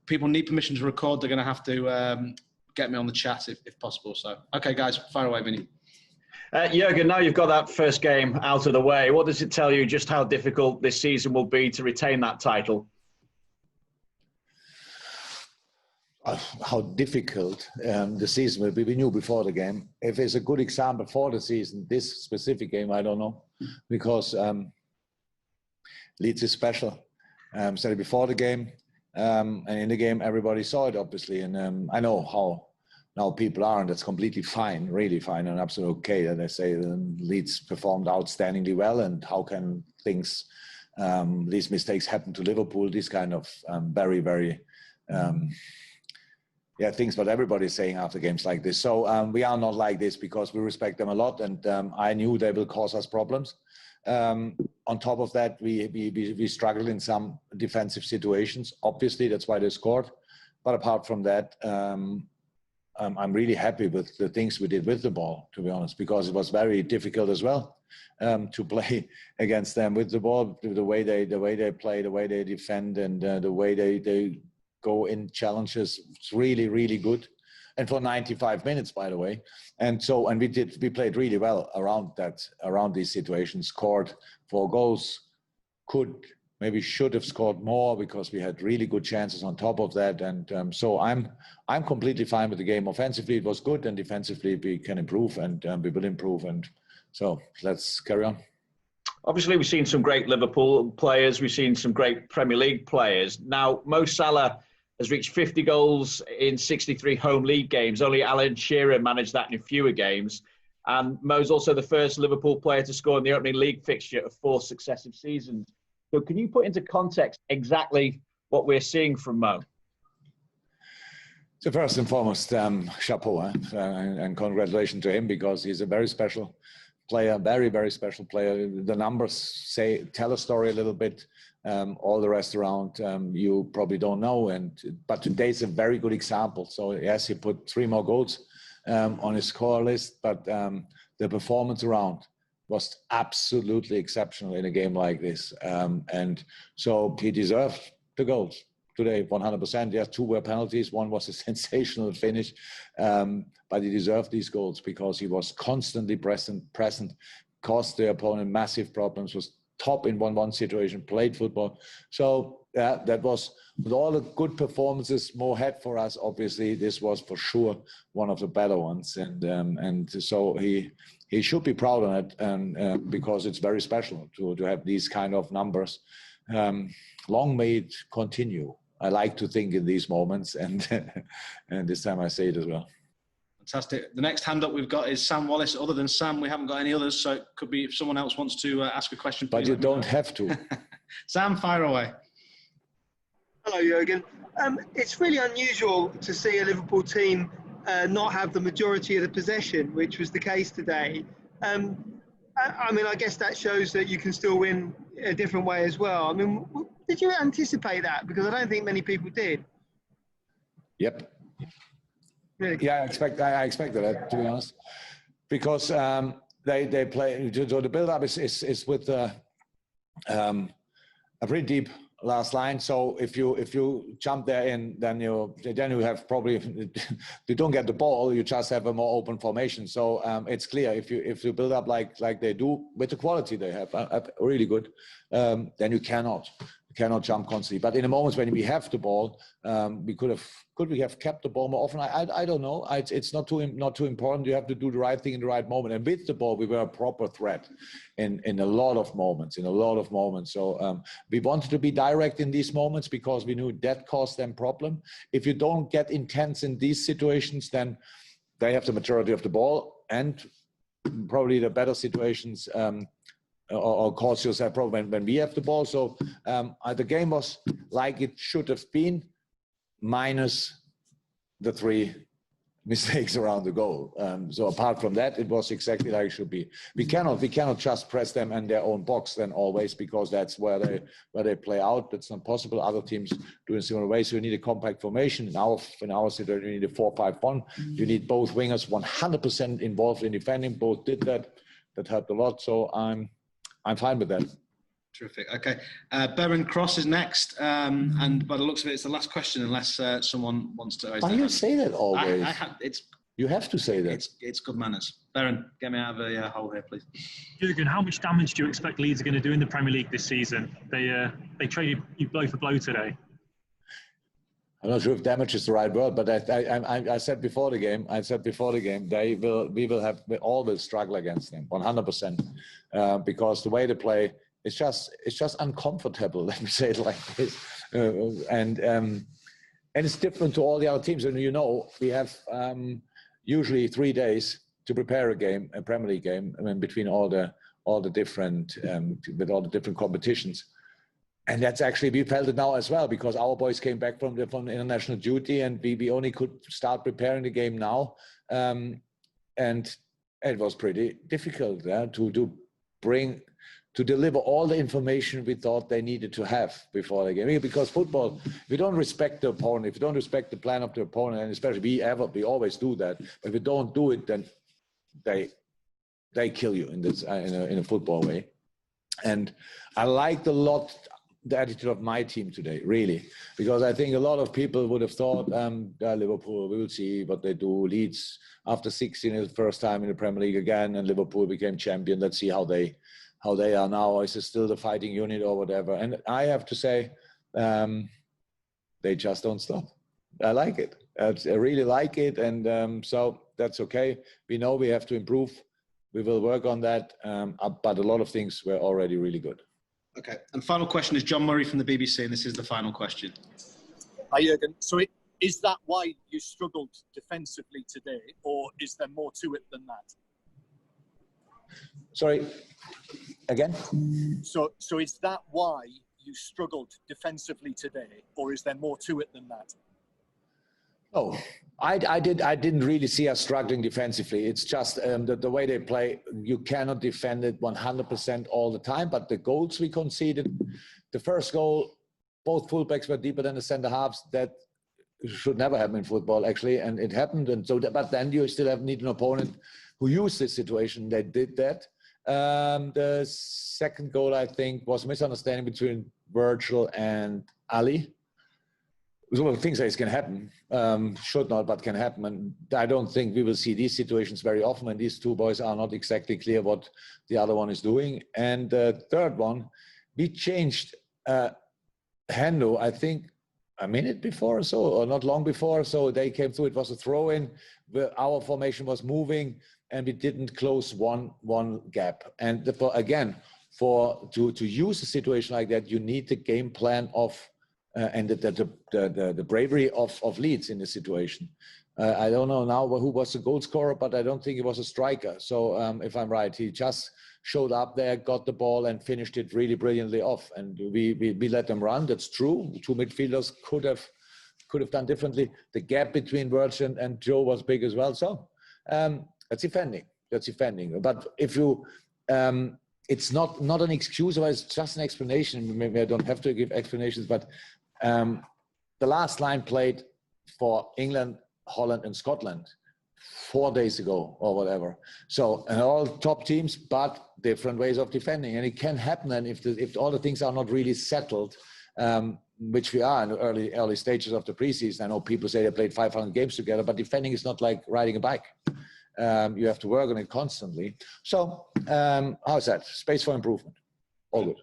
people need permission to record, they're going to have to get me on the chat if possible. So, okay, guys, fire away, Vinny. Jurgen, now you've got that first game out of the way, what does it tell you just how difficult this season will be to retain that title? How difficult the season will be. We knew before the game. If it's a good example for the season, this specific game, I don't know, because Leeds is special. Said it before the game, and in the game, everybody saw it, obviously. And I know how now people are, and that's completely fine, really fine, and absolutely okay. And they say Leeds performed outstandingly well, and how can things, these mistakes happen to Liverpool? These kind of very, very things what everybody's saying after games like this. So we are not like this because we respect them a lot, and I knew they will cause us problems. On top of that, we struggled in some defensive situations. Obviously, that's why they scored. But apart from that, I'm really happy with the things we did with the ball, to be honest, because it was very difficult as well to play against them with the ball, the way they play, the way they defend, and the way they go in challenges. It's really, really good. And for 95 minutes, by the way. And we played really well around these situations, scored 4 goals, maybe should have scored more because we had really good chances on top of that. And so I'm completely fine with the game. Offensively, it was good, and defensively, we can improve, and we will improve. And so let's carry on. Obviously, we've seen some great Liverpool players. We've seen some great Premier League players. Now, Mo Salah has reached 50 goals in 63 home league games. Only Alan Shearer managed that in fewer games. And Mo's also the first Liverpool player to score in the opening league fixture of 4 successive seasons. So can you put into context exactly what we're seeing from Mo? So first and foremost, chapeau, and congratulations to him, because he's a very special player, very, very special player. The numbers tell a story a little bit. All the rest around you probably don't know, but today's a very good example. So yes, he put 3 more goals on his score list, but the performance around was absolutely exceptional in a game like this, and so he deserved the goals today 100%. Yes, 2 were penalties, 1 was a sensational finish, but he deserved these goals because he was constantly present, caused the opponent massive problems, was top in 1-1 situation, played football. So yeah, that was, with all the good performances Mo had for us, obviously this was for sure one of the better ones, and so he should be proud of it, and because it's very special to have these kind of numbers. Long may it continue. I like to think in these moments, and this time I say it as well. Fantastic. The next hand up we've got is Sam Wallace. Other than Sam, we haven't got any others, so it could be if someone else wants to ask a question. But you don't have to. Sam, fire away. Hello, Jurgen. It's really unusual to see a Liverpool team not have the majority of the possession, which was the case today. I mean, I guess that shows that you can still win a different way as well. I mean, did you anticipate that? Because I don't think many people did. Yep. Really? Yeah, I expected that, to be honest, because they play. So the build-up is with a pretty deep last line. So if you jump there in, then you have probably you don't get the ball. You just have a more open formation. So it's clear if you build up like they do with the quality they have, really good, then you cannot jump constantly. But in the moments when we have the ball, could we have kept the ball more often? I don't know. It's not too important. You have to do the right thing in the right moment. And with the ball, we were a proper threat in a lot of moments. So we wanted to be direct in these moments because we knew that caused them problem. If you don't get intense in these situations, then they have the majority of the ball, and probably the better situations. Or cause yourself problem when we have the ball. So the game was like it should have been, minus the 3 mistakes around the goal. So apart from that, it was exactly like it should be. We cannot just press them in their own box then always, because that's where they play out. That's not possible. Other teams do in similar ways. So you need a compact formation. In our situation, you need a 4-5-1. You need both wingers 100% involved in defending. Both did that. That helped a lot. So I'm fine with that. Terrific. Okay. Beren Cross is next. And by the looks of it, it's the last question, unless someone wants to. Why you say that always? You have to say that. It's good manners. Beren, get me out of a hole here, please. Jurgen, how much damage do you expect Leeds are going to do in the Premier League this season? They traded you blow for blow today. I'm not sure if damage is the right word, but I said before the game, we all will struggle against them 100%, because the way they play, it's just uncomfortable. Let me say it like this, and it's different to all the other teams. And we have usually 3 days to prepare a Premier League game. I mean, between all the different with all the different competitions. And that's actually, we felt it now as well, because our boys came back from international duty, and we only could start preparing the game now. And it was pretty difficult to deliver all the information we thought they needed to have before the game. Because football, if you don't respect the opponent, if you don't respect the plan of the opponent, and especially we always do that, but if you don't do it, then they kill you in a football way. And I liked a lot the attitude of my team today, really, because I think a lot of people would have thought, Liverpool, we will see what they do. Leeds, after 16, is the first time in the Premier League again, and Liverpool became champion. Let's see how they are now. Is it still the fighting unit or whatever? And I have to say, they just don't stop. I like it. I really like it, and so that's okay. We know we have to improve. We will work on that, but a lot of things were already really good. Okay, and final question is John Murray from the BBC, and this is the final question. Hi, Jurgen. So is that why you struggled defensively today, or is there more to it than that? Sorry, again? So is that why you struggled defensively today, or is there more to it than that? Oh, I didn't really see us struggling defensively. It's just the way they play, you cannot defend it 100% all the time. But the goals we conceded, the first goal, both fullbacks were deeper than the centre halves. That should never happen in football, actually, and it happened. And so, but then you still need an opponent who used this situation. They did that. The second goal, I think, was a misunderstanding between Virgil and Ali. So things like this can happen, should not, but can happen. And I don't think we will see these situations very often when these two boys are not exactly clear what the other one is doing. And the third one, we changed Hendo, I think, a minute before or so, or not long before. So they came through. It was a throw-in where our formation was moving, and we didn't close one gap. And to use a situation like that, you need the game plan of and the bravery of Leeds in this situation. I don't know now who was the goal scorer, but I don't think it was a striker. So if I'm right, he just showed up there, got the ball, and finished it really brilliantly off. And we let them run. That's true. Two midfielders could have done differently. The gap between Virgil and Joe was big as well. So that's defending. But if you it's not an excuse, or it's just an explanation. Maybe I don't have to give explanations, but the last line played for England, Holland, and Scotland 4 days ago or whatever. So, and all top teams, but different ways of defending. And it can happen, and if all the things are not really settled, which we are in the early stages of the preseason. I know people say they played 500 games together, but defending is not like riding a bike. You have to work on it constantly. So, how's that? Space for improvement. All good.